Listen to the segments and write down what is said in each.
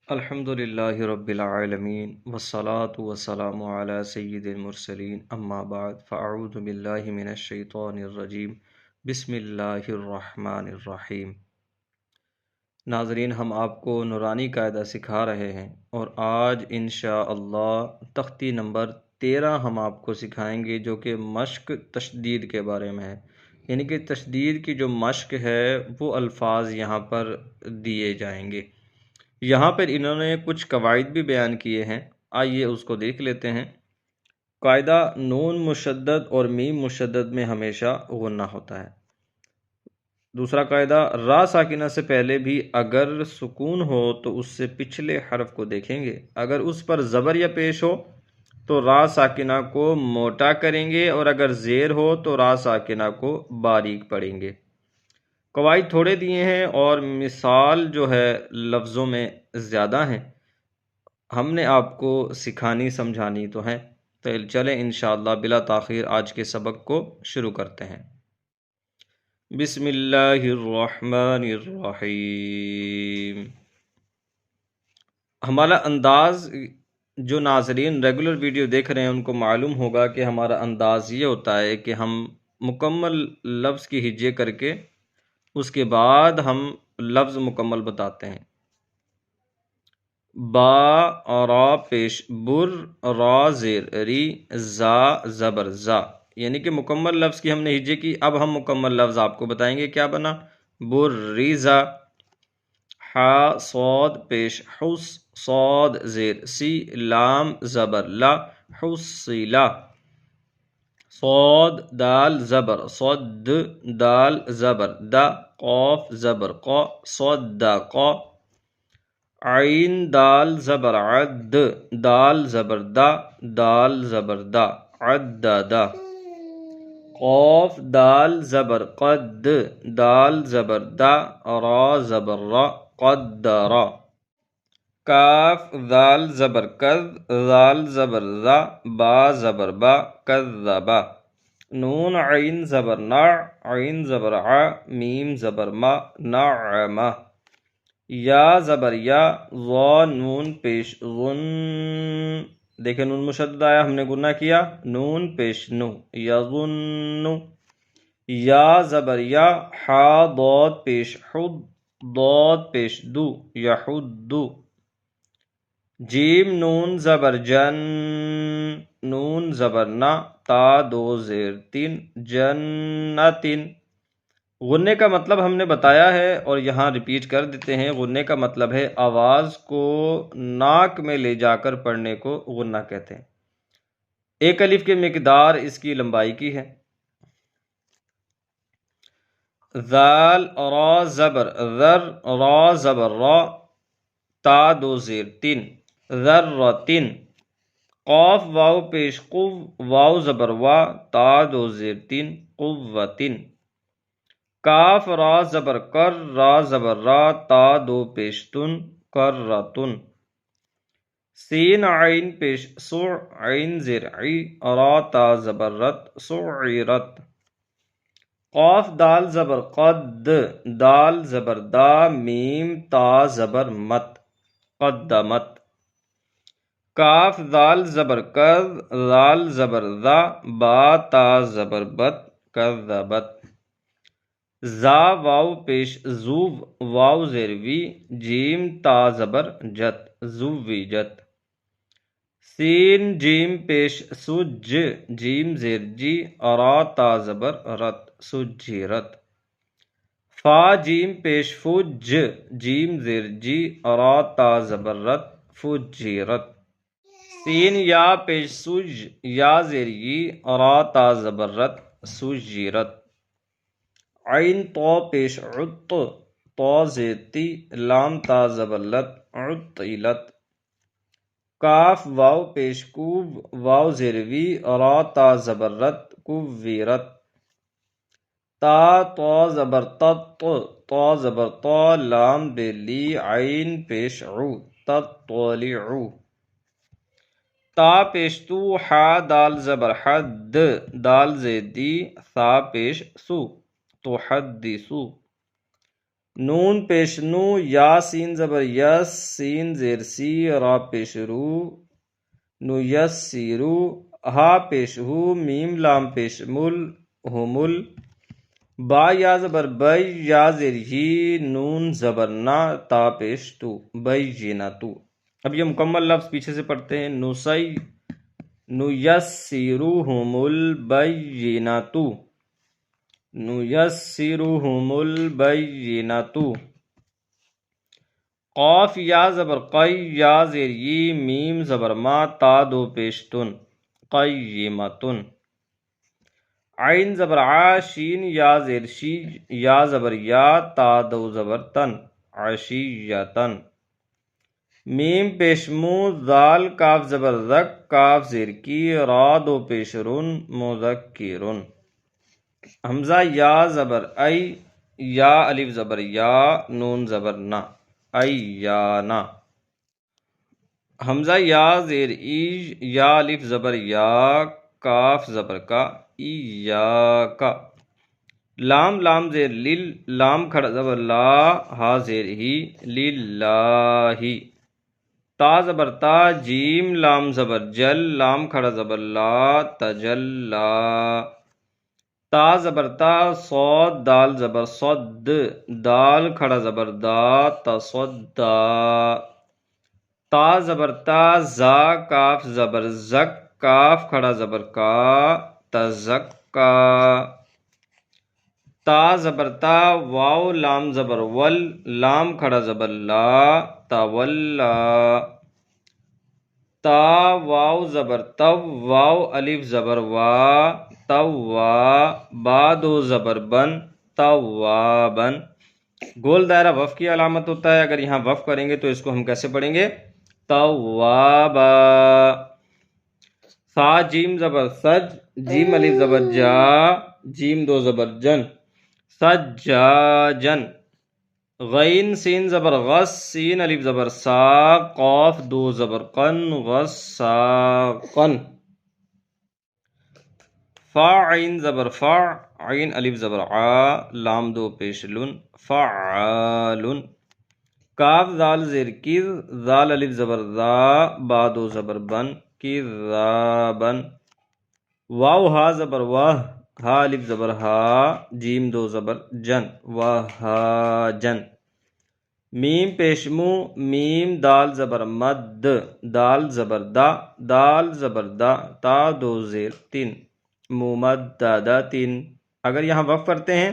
الحمد للہ رب العالمین والصلاة والسلام علی سید المرسلین اما بعد فاعوذ باللہ من الشیطان الرجیم بسم اللہ الرحمن الرحیم۔ ناظرین، ہم آپ کو نورانی قاعدہ سکھا رہے ہیں اور آج انشاءاللہ تختی نمبر 13 ہم آپ کو سکھائیں گے، جو کہ مشق تشدید کے بارے میں ہے۔ یعنی کہ تشدید کی جو مشق ہے وہ الفاظ یہاں پر دیے جائیں گے۔ یہاں پر انہوں نے کچھ قواعد بھی بیان کیے ہیں، آئیے اس کو دیکھ لیتے ہیں۔ قاعدہ نون مشدد اور میم مشدد میں ہمیشہ غنہ ہوتا ہے۔ دوسرا قاعدہ، را ساکنہ سے پہلے بھی اگر سکون ہو تو اس سے پچھلے حرف کو دیکھیں گے، اگر اس پر زبر یا پیش ہو تو را ساکنہ کو موٹا کریں گے، اور اگر زیر ہو تو را ساکنہ کو باریک پڑھیں گے۔ قواعد تھوڑے دیے ہیں اور مثال جو ہے لفظوں میں زیادہ ہیں، ہم نے آپ کو سکھانی سمجھانی تو ہے، تو چلیں انشاءاللہ بلا تاخیر آج کے سبق کو شروع کرتے ہیں۔ بسم اللہ الرحمن الرحیم۔ ہمارا انداز، جو ناظرین ریگولر ویڈیو دیکھ رہے ہیں ان کو معلوم ہوگا کہ ہمارا انداز یہ ہوتا ہے کہ ہم مکمل لفظ کی ہجے کر کے اس کے بعد ہم لفظ مکمل بتاتے ہیں۔ با را پیش بر، را زیر ری، زا زبر زا، یعنی کہ مکمل لفظ کی ہم نے ہجے کی۔ اب ہم مکمل لفظ آپ کو بتائیں گے، کیا بنا؟ بر ریزا۔ حا صاد پیش حس، صاد زیر سی، لام زبر لا، حصیلا۔ صاد دال زبر صد، دال زبر دا، قاف زبر قا، صدقا۔ عین دال زبر عد، دال زبر دا، دال زبر دا، عددا۔ قاف دال زبر قد، دال زبر دا، را زبر را، قدرا۔ کاف دال زبر کذ، دال زبر ذا، با زبر با، کذبا۔ نون عین زبر نا، عین زبر ع، میم زبر ما، نعما۔ یا زبر یا، ضا نون پیش غن، دیکھیں نون مشدد آیا، ہم نے گنہ کیا، نون پیش نو، یظن۔ یا زبر یا، حا ضاد پیش حد، ضاد پیش دو، یحد۔ جیم نون زبر جن، نون زبر نا، تا دو زیر تین، جنتن۔ غنے کا مطلب ہم نے بتایا ہے اور یہاں ریپیٹ کر دیتے ہیں۔ غنے کا مطلب ہے آواز کو ناک میں لے جا کر پڑھنے کو غنہ کہتے ہیں۔ ایک الف کی مقدار اس کی لمبائی کی ہے۔ ذال را زبر ذر، را زبر را، تا دو زیر تین، ذرتن۔ قاف واو پیش قو، واو زبر وا، تا دو زیر تین، قوتن۔ کاف را زبر کر، را زبر را، تا دو پیش تن، کرتن۔ سین عین پیش سع، عین زیر عی، را تا زبر رت، سعرت۔ قاف دال زبر قد، دال زبر دا، میم تا زبر مت، قدمت۔ کاف دال زبر کذ، دال زبر ذا، با تا زبر بت، کذبت۔ زا واو پیش زو، واو زیر وی، جیم تا زبر جت، زوجت۔ سین جیم پیش سج، جیم زیر جی، را تا زبر رت، سجرت۔ فا جیم پیش فج، جیم زیر جی، را تا زبر رت، فجرت۔ سین یا پیش سج، یا زیر یی، را تا زبر رت، سجرت۔ عین طا پیش عط، طا زیر تی، لام تا زبر لت، عطلت۔ کاف واو پیش کوب، واو زیر وی، را تا زبر رت، کویرت۔ تا طا زبر تط، طا زبر طا، لام بے لی، عین پیش عو، تطلعو۔ تا پیش تو، حا دال زبر حد، دال زیر دی، ثا پیش سو، تحدثو۔ نون پیش نو، یا سین زبر یس، سین زیر سی، را پیش رو، نو یس سیرو، ہا پیش ہو، میم لام پیش مل، ہومل، با یا زبر بی، یا زیر ہی، نون زبر نا، تا پیش تو، بی جینا تو۔ اب یہ مکمل لفظ پیچھے سے پڑھتے ہیں۔ نوسی نیسرہم البینۃ، نیسرہم البینۃ۔ قاف یا زبر قی، یا زیر یی، میم زبر ما، تا دو پیشتن، قیمتن۔ عین زبر عا، شین یا زیر شی، یا زبر یا، تا دو زبر تن، عشیتن۔ میم پیش مو، ذال کاف زبر ذک، کاف زیر کی، را دو پیش رن، مذکرن۔ حمزہ یا زبر ای، یا الف زبر یا، نون زبر نا، ایانا۔ حمزہ یا زیر ایج، یا الف زبر یا، کاف زبر کا، ایاکا۔ لام لام زیر لل، لام کھڑا زبر لا، ہا زیر ہی، للہ۔ تا زبر تا، جیم لام زبر جل، لام کھڑا زبر لا، تجلا۔ تا زبر تا، صاد دال زبر صد، دال کھڑا زبر دا، تصدا۔ تا زبر تا، زا کاف زبر زک، کاف کھڑا زبر کا، تزکا۔ تا زبر تا، واو لام زبر ول، لام کھڑا زبر لا، تولا۔ تا واو زبر تو، واو الف زبر وا، توا، با دو زبر بن، توابن۔ گول دائرہ وقف کی علامت ہوتا ہے، اگر یہاں وقف کریں گے تو اس کو ہم کیسے پڑھیں گے؟ توابا۔ سا جیم زبر سج، جیم الف زبر جا، جیم دو زبر جن، سجاجن۔ غین سین زبر غس، سین الف زبر سا، قاف دو زبر قن، غساقن۔ فا عین زبر فع، عین الف زبر عا، لام دو پیش لن، فعالن۔ کاف زال زیر کر، زال الف زبر ذا، با دو زبر بن، کذابن۔ واو ہا زبر واہ، ہا الف زبر ہا، جیم دو زبر جن، وہاجن۔ میم پیش مو، میم دال زبر مد، دال زبر دا، دال زبر دا، تا دو زیر تین، ممددتن۔ اگر یہاں وقف کرتے ہیں،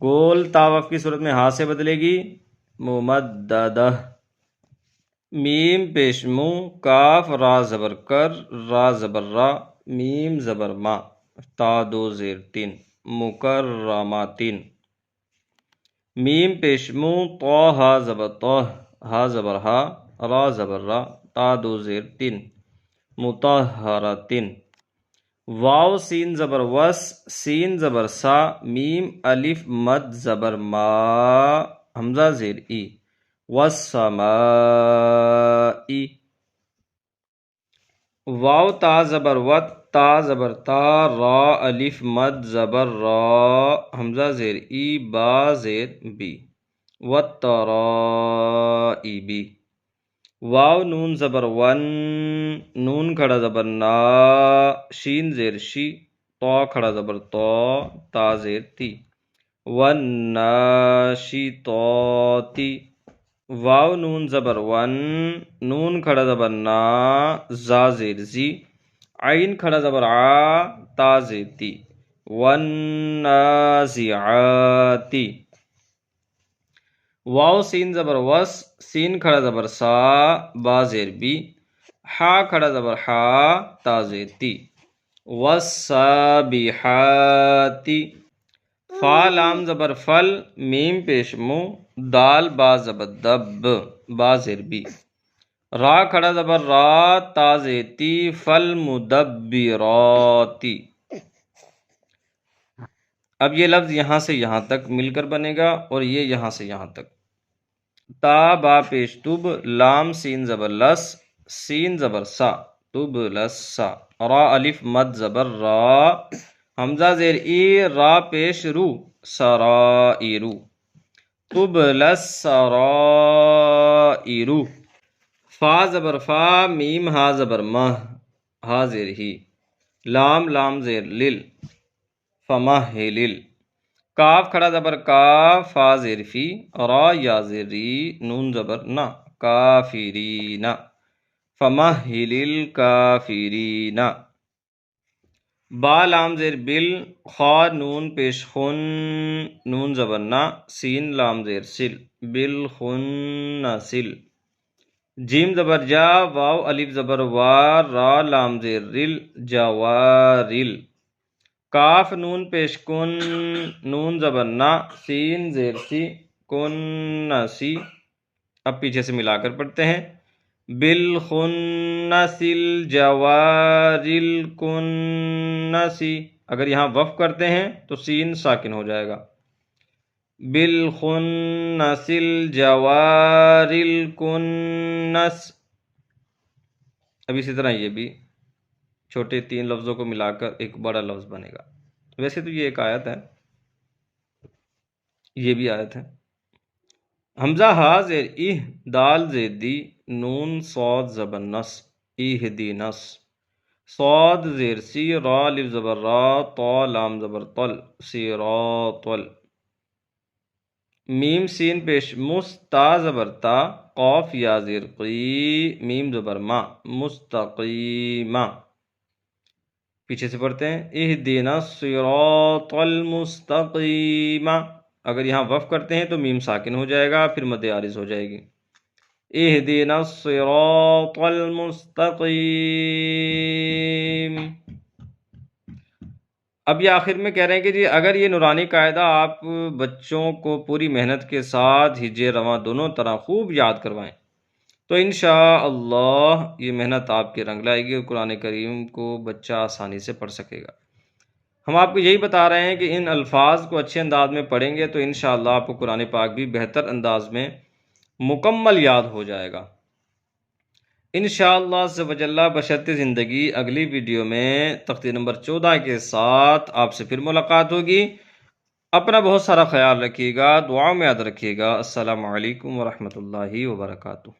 گول تا وقف کی صورت میں ہا سے بدلے گی، ممددہ۔ میم پیش مو، کاف را زبر کر، را زبر را، میم زبر ما، تا دو زیر تین، مکرماتن۔ میم پیش مو، طا ہا زبر طہ، ہا زبر ہا، را زبر را، تا دو زیر تین، مطہرتن۔ واو سین زبر وس، سین زبر سا، میم الف مد زبر ما، حمزہ زیر ای، والسمائی۔ واو تا زبر وت، تا زبر تا، را الف مد زبر را، حمزہ زیر ای، با زیر بی، والترائبی۔ واو نون زبر ون، نون کھڑا زبر نا، شین زیر شی، طا کھڑا زبر تا، تا زیر تی، والناشطاتی۔ واو نون زبر ون، نون کھڑا زبر نا، زا زیر زی، عین کھڑا زبر عا، تا زیر تی، والنازعاتی۔ واو سین زبر وس، سین کھڑا زبر سا، با زیر بی، ہا کھڑا زبر ہا، تا زیر تی، والسابحاتی۔ فا لام زبر فل، میم پیش مو، دال با زبر دب، با زیر بی، را کھڑا زبر را، تا زیر تی، فالمدبراتی۔ اب یہ لفظ یہاں سے یہاں تک مل کر بنے گا، اور یہ یہاں سے یہاں تک۔ تا با پیش تب، لام سین زبر لس، سین زبر سا، تب لسا، را الف مد زبر را، حمزہ زیر ای، را پیش رو، سرائرو۔ تبل السرائر، فا زبر فا، میم ہا زبر مہ، ہا زیر ہی، لام لام زیر لل، فمہلل، کاف کھڑا زبر کاف، فا زیر فی، را یا زیر ری، نون زبر نا، کافرین، فمہل الکافرین، با لام زیر بل، خا نون پیش خن، نون زبر نا، سین لام زیر سل، بالخنسل، جیم زبر جا، واو الف زبر وار، را لام زیر رل، جوارل، کاف نون پیش کن، نون زبر نا، سین زیر سی، کنسی، اب پیچھے سے ملا کر پڑھتے ہیں، بالخنس الجوار الکنس، اگر یہاں وقف کرتے ہیں تو سین ساکن ہو جائے گا، بالخنس الجوار الکنس، اب اسی طرح یہ بھی چھوٹے 3 لفظوں کو ملا کر ایک بڑا لفظ بنے گا۔ ویسے تو یہ ایک آیت ہے، یہ بھی آیت ہے۔ حمزہ ہا زیر اہ، دال زیر دی، نون صاد زبر نس، اہدینس، صاد زیر سی، را الف زبر را، طا لام زبر طل، صراطل، میم سین پیش مس، تا زبر تا، قاف یا زیر قی، میم زبر ما، مستقیما، پیچھے سے پڑھتے ہیں، اہدنا الصراط المستقیم، اگر یہاں وقف کرتے ہیں تو میم ساکن ہو جائے گا، پھر مد عارض ہو جائے گی، اہدنا الصراط المستقیم۔ اب یہ آخر میں کہہ رہے ہیں کہ جی اگر یہ نورانی قاعدہ آپ بچوں کو پوری محنت کے ساتھ ہجے رواں دونوں طرح خوب یاد کروائیں تو انشاءاللہ یہ محنت آپ کے رنگ لائے گی اور قرآن کریم کو بچہ آسانی سے پڑھ سکے گا۔ ہم آپ کو یہی بتا رہے ہیں کہ ان الفاظ کو اچھے انداز میں پڑھیں گے تو انشاءاللہ آپ کو قرآن پاک بھی بہتر انداز میں مکمل یاد ہو جائے گا۔ انشاءاللہ عز و جل بشرط زندگی اگلی ویڈیو میں تختی نمبر 14 کے ساتھ آپ سے پھر ملاقات ہوگی۔ اپنا بہت سارا خیال رکھیے گا، دعاؤں میں یاد رکھیے گا۔ السلام علیکم ورحمۃ اللہ وبرکاتہ۔